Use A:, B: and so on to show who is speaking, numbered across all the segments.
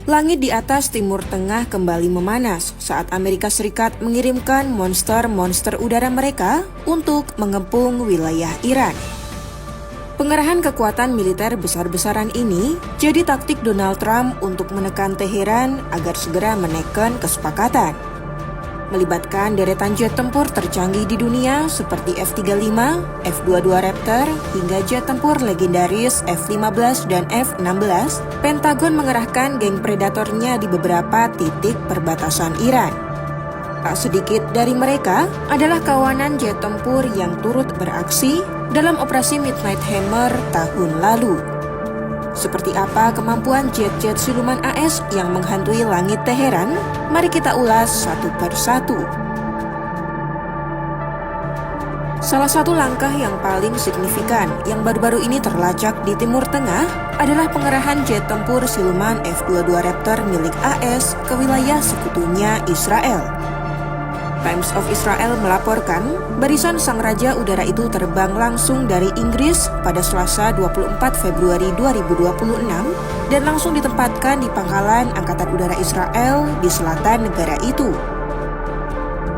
A: Langit di atas Timur Tengah kembali memanas saat Amerika Serikat mengirimkan monster-monster udara mereka untuk mengepung wilayah Iran. Pengerahan kekuatan militer besar-besaran ini jadi taktik Donald Trump untuk menekan Teheran agar segera menekan kesepakatan. Melibatkan deretan jet tempur tercanggih di dunia seperti F-35, F-22 Raptor, hingga jet tempur legendaris F-15 dan F-16, Pentagon mengerahkan geng predatornya di beberapa titik perbatasan Iran. Tak sedikit dari mereka adalah kawanan jet tempur yang turut beraksi dalam operasi Midnight Hammer tahun lalu. Seperti apa kemampuan jet-jet siluman AS yang menghantui langit Teheran? Mari kita ulas satu persatu. Salah satu langkah yang paling signifikan yang baru-baru ini terlacak di Timur Tengah adalah pengerahan jet tempur siluman F-22 Raptor milik AS ke wilayah sekutunya Israel. Times of Israel melaporkan, barisan sang raja udara itu terbang langsung dari Inggris pada Selasa 24 Februari 2026 dan langsung ditempatkan di pangkalan Angkatan Udara Israel di selatan negara itu.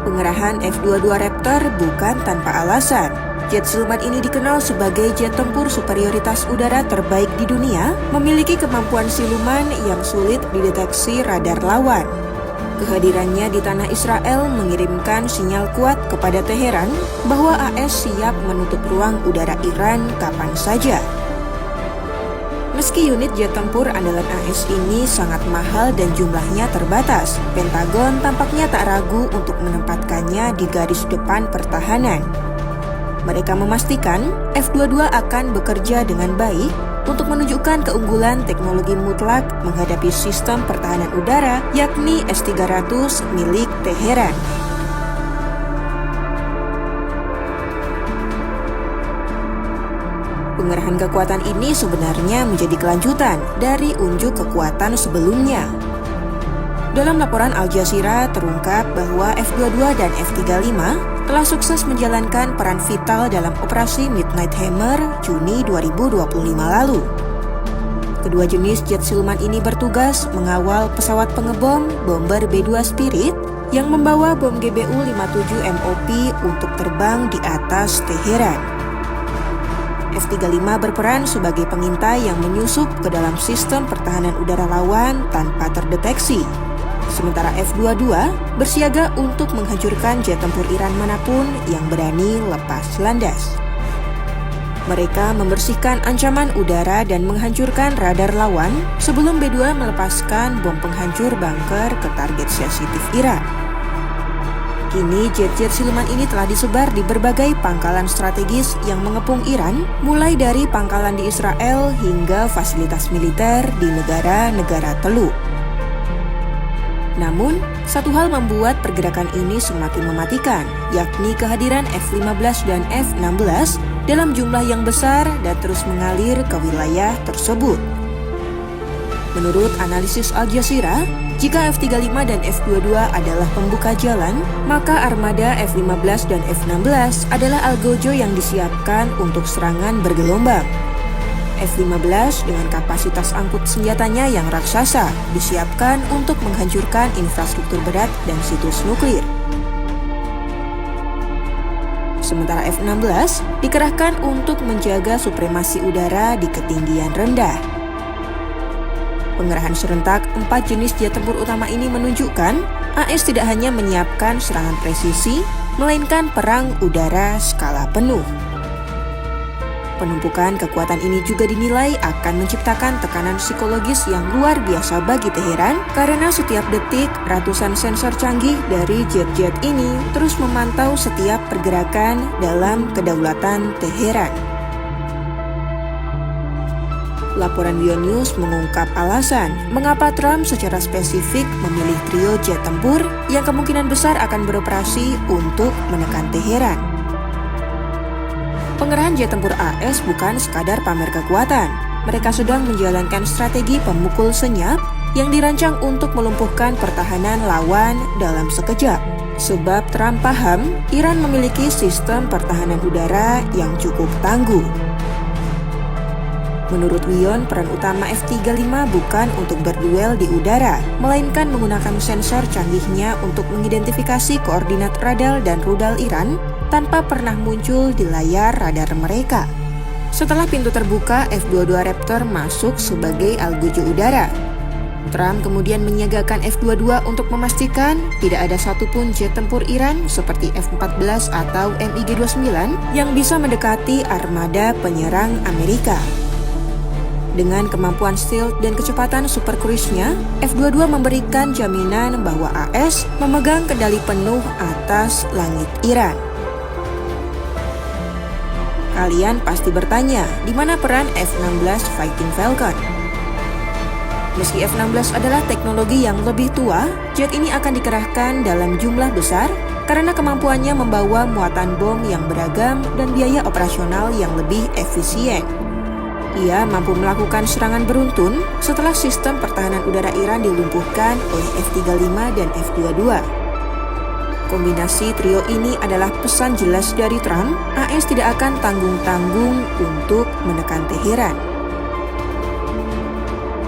A: Pengerahan F-22 Raptor bukan tanpa alasan. Jet siluman ini dikenal sebagai jet tempur superioritas udara terbaik di dunia, memiliki kemampuan siluman yang sulit dideteksi radar lawan. Kehadirannya di tanah Israel mengirimkan sinyal kuat kepada Teheran bahwa AS siap menutup ruang udara Iran kapan saja. Meski unit jet tempur andalan AS ini sangat mahal dan jumlahnya terbatas, Pentagon tampaknya tak ragu untuk menempatkannya di garis depan pertahanan. Mereka memastikan F-22 akan bekerja dengan baik untuk menunjukkan keunggulan teknologi mutlak menghadapi sistem pertahanan udara yakni S-300 milik Teheran. Pengerahan kekuatan ini sebenarnya menjadi kelanjutan dari unjuk kekuatan sebelumnya. Dalam laporan Al Jazeera terungkap bahwa F-22 dan F-35 telah sukses menjalankan peran vital dalam operasi Midnight Hammer Juni 2025 lalu. Kedua jenis jet siluman ini bertugas mengawal pesawat pengebom bomber B-2 Spirit yang membawa bom GBU-57 MOP untuk terbang di atas Teheran. F-35 berperan sebagai pengintai yang menyusup ke dalam sistem pertahanan udara lawan tanpa terdeteksi. Sementara F-22 bersiaga untuk menghancurkan jet tempur Iran manapun yang berani lepas landas. Mereka membersihkan ancaman udara dan menghancurkan radar lawan sebelum B-2 melepaskan bom penghancur bunker ke target sensitif Iran. Kini jet-jet siluman ini telah disebar di berbagai pangkalan strategis yang mengepung Iran, mulai dari pangkalan di Israel hingga fasilitas militer di negara-negara Teluk. Namun, satu hal membuat pergerakan ini semakin mematikan, yakni kehadiran F-15 dan F-16 dalam jumlah yang besar dan terus mengalir ke wilayah tersebut. Menurut analisis Al Jazeera, jika F-35 dan F-22 adalah pembuka jalan, maka armada F-15 dan F-16 adalah algojo yang disiapkan untuk serangan bergelombang. F-15 dengan kapasitas angkut senjatanya yang raksasa disiapkan untuk menghancurkan infrastruktur berat dan situs nuklir. Sementara F-16 dikerahkan untuk menjaga supremasi udara di ketinggian rendah. Pengerahan serentak 4 jenis jet tempur utama ini menunjukkan AS tidak hanya menyiapkan serangan presisi, melainkan perang udara skala penuh. Penumpukan kekuatan ini juga dinilai akan menciptakan tekanan psikologis yang luar biasa bagi Teheran karena setiap detik ratusan sensor canggih dari jet-jet ini terus memantau setiap pergerakan dalam kedaulatan Teheran. Laporan Beyond News mengungkap alasan mengapa Trump secara spesifik memilih trio jet tempur yang kemungkinan besar akan beroperasi untuk menekan Teheran. Pengerahan jet tempur AS bukan sekadar pamer kekuatan. Mereka sedang menjalankan strategi pemukul senyap yang dirancang untuk melumpuhkan pertahanan lawan dalam sekejap. Sebab Trump paham Iran memiliki sistem pertahanan udara yang cukup tangguh. Menurut Wion, peran utama F-35 bukan untuk berduel di udara, melainkan menggunakan sensor canggihnya untuk mengidentifikasi koordinat radar dan rudal Iran tanpa pernah muncul di layar radar mereka. Setelah pintu terbuka, F-22 Raptor masuk sebagai alguju udara. Trump kemudian menyiagakan F-22 untuk memastikan tidak ada satupun jet tempur Iran seperti F-14 atau MiG-29 yang bisa mendekati armada penyerang Amerika. Dengan kemampuan stealth dan kecepatan super cruise-nya, F-22 memberikan jaminan bahwa AS memegang kendali penuh atas langit Iran. Kalian pasti bertanya, di mana peran F-16 Fighting Falcon? Meski F-16 adalah teknologi yang lebih tua, jet ini akan dikerahkan dalam jumlah besar karena kemampuannya membawa muatan bom yang beragam dan biaya operasional yang lebih efisien. Ia mampu melakukan serangan beruntun setelah sistem pertahanan udara Iran dilumpuhkan oleh F-35 dan F-22. Kombinasi trio ini adalah pesan jelas dari Trump, AS tidak akan tanggung-tanggung untuk menekan Teheran.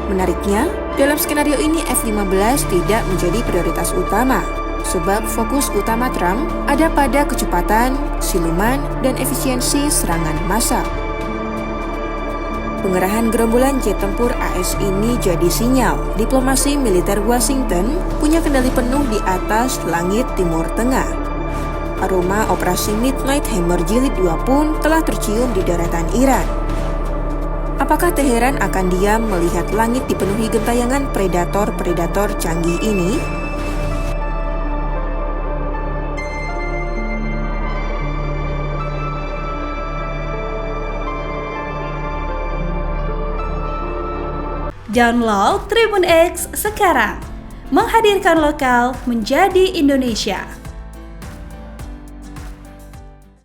A: Menariknya, dalam skenario ini F-15 tidak menjadi prioritas utama, sebab fokus utama Trump ada pada kecepatan, siluman, dan efisiensi serangan massal. Pengerahan gerombolan jet tempur AS ini jadi sinyal diplomasi militer Washington punya kendali penuh di atas langit Timur Tengah. Aroma operasi Midnight Hammer Jilid 2 pun telah tercium di daratan Iran. Apakah Teheran akan diam melihat langit dipenuhi gentayangan predator-predator canggih ini?
B: Download Tribun X sekarang, menghadirkan lokal menjadi Indonesia.